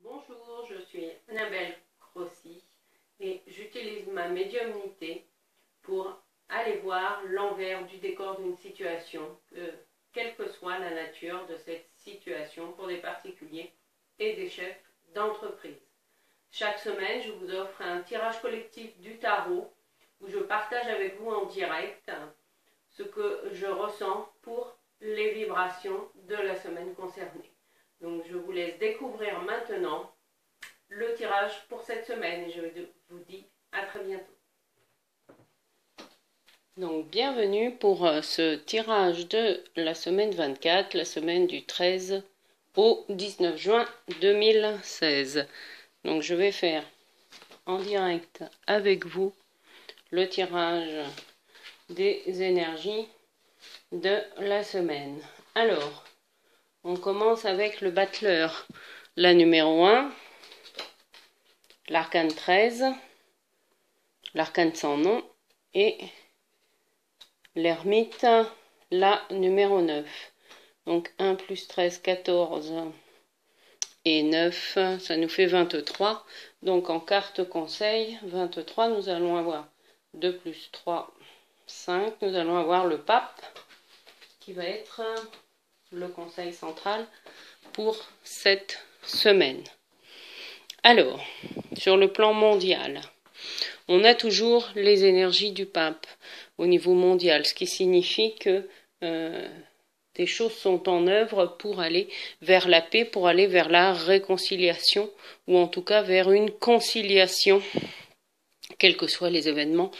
Bonjour, je suis Annabelle Crossi et j'utilise ma médiumnité pour aller voir l'envers du décor d'une situation, quelle que soit la nature de cette situation pour des particuliers et des chefs d'entreprise. Chaque semaine, je vous offre un tirage collectif du tarot où je partage avec vous en direct ce que je ressens pour les vibrations de la semaine concernée. Donc je vous laisse découvrir maintenant le tirage pour cette semaine et je vous dis à très bientôt. Donc bienvenue pour ce tirage de la semaine 24, la semaine du 13 au 19 juin 2016. Donc je vais faire en direct avec vous le tirage des énergies de la semaine. Alors, on commence avec le battleur, la numéro 1, l'arcane 13, l'arcane sans nom et l'ermite, la numéro 9. Donc 1 plus 13, 14 et 9, ça nous fait 23. Donc en carte conseil, 23, nous allons avoir 2 plus 3, 5. Nous allons avoir le pape qui va être le conseil central pour cette semaine. Alors, sur le plan mondial, on a toujours les énergies du pape au niveau mondial, ce qui signifie que des choses sont en œuvre pour aller vers la paix, pour aller vers la réconciliation, ou en tout cas vers une conciliation, quels que soient les événements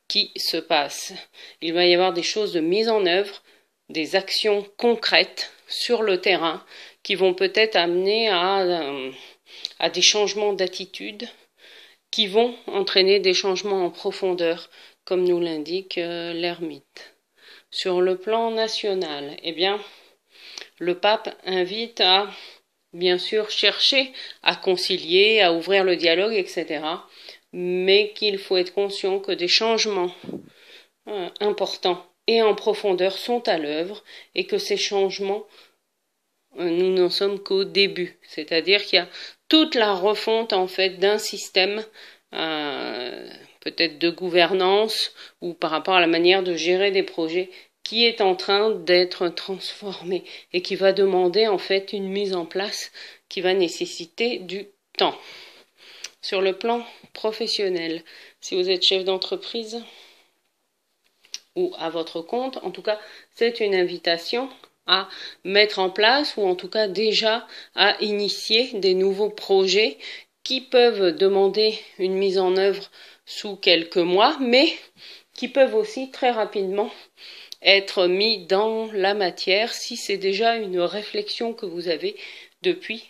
qui se passent. Il va y avoir des choses de mise en œuvre, des actions concrètes sur le terrain qui vont peut-être amener à des changements d'attitude qui vont entraîner des changements en profondeur, comme nous l'indique l'ermite. Sur le plan national, eh bien, le pape invite à, bien sûr, chercher à concilier, à ouvrir le dialogue, etc., mais qu'il faut être conscient que des changements importants et en profondeur sont à l'œuvre et que ces changements, nous n'en sommes qu'au début. C'est-à-dire qu'il y a toute la refonte en fait d'un système peut-être de gouvernance ou par rapport à la manière de gérer des projets qui est en train d'être transformé et qui va demander en fait une mise en place qui va nécessiter du temps. Sur le plan professionnel, si vous êtes chef d'entreprise ou à votre compte, en tout cas, c'est une invitation à mettre en place ou en tout cas déjà à initier des nouveaux projets qui peuvent demander une mise en œuvre sous quelques mois, mais qui peuvent aussi très rapidement être mis dans la matière si c'est déjà une réflexion que vous avez depuis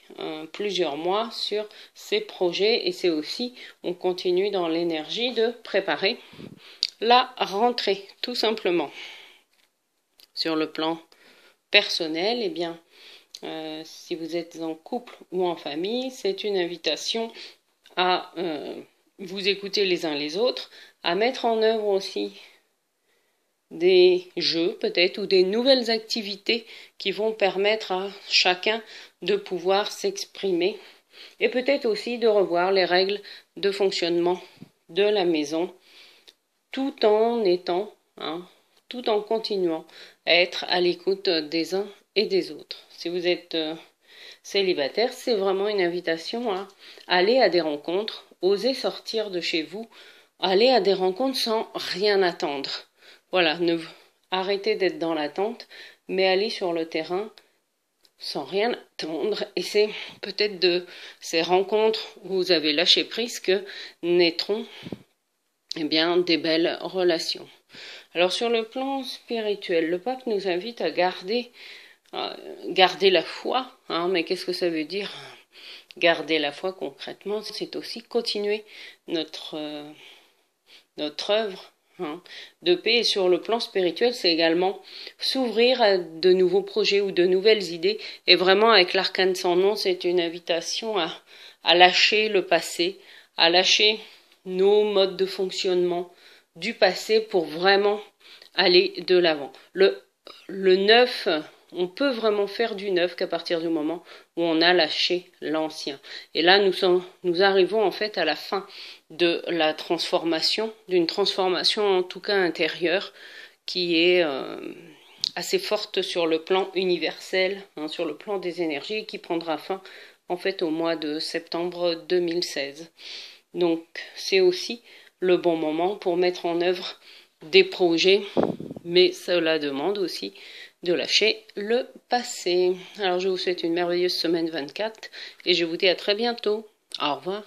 plusieurs mois sur ces projets. Et c'est aussi, on continue dans l'énergie de préparer la rentrée, tout simplement. Sur le plan personnel, eh bien, si vous êtes en couple ou en famille, c'est une invitation à vous écouter les uns les autres, à mettre en œuvre aussi des jeux peut-être ou des nouvelles activités qui vont permettre à chacun de pouvoir s'exprimer et peut-être aussi de revoir les règles de fonctionnement de la maison tout en étant, tout en continuant à être à l'écoute des uns et des autres. Si vous êtes célibataire, c'est vraiment une invitation à aller à des rencontres, oser sortir de chez vous, aller à des rencontres sans rien attendre. Voilà, arrêtez d'être dans l'attente, mais aller sur le terrain sans rien attendre. Et c'est peut-être de ces rencontres où vous avez lâché prise que naîtront eh bien, des belles relations. Alors sur le plan spirituel, le pape nous invite à garder la foi, mais qu'est-ce que ça veut dire garder la foi concrètement? C'est aussi continuer notre œuvre de paix. Et sur le plan spirituel, c'est également s'ouvrir à de nouveaux projets ou de nouvelles idées. Et vraiment, avec l'arcane sans nom, c'est une invitation à lâcher le passé, à lâcher nos modes de fonctionnement du passé pour vraiment aller de l'avant. Le 9 On peut vraiment faire du neuf qu'à partir du moment où on a lâché l'ancien. Et là, nous arrivons en fait à la fin de la transformation, d'une transformation en tout cas intérieure, qui est assez forte sur le plan universel, hein, sur le plan des énergies, et qui prendra fin en fait au mois de septembre 2016. Donc c'est aussi le bon moment pour mettre en œuvre des projets, mais cela demande aussi de lâcher le passé. Alors je vous souhaite une merveilleuse semaine 24 et je vous dis à très bientôt. Au revoir.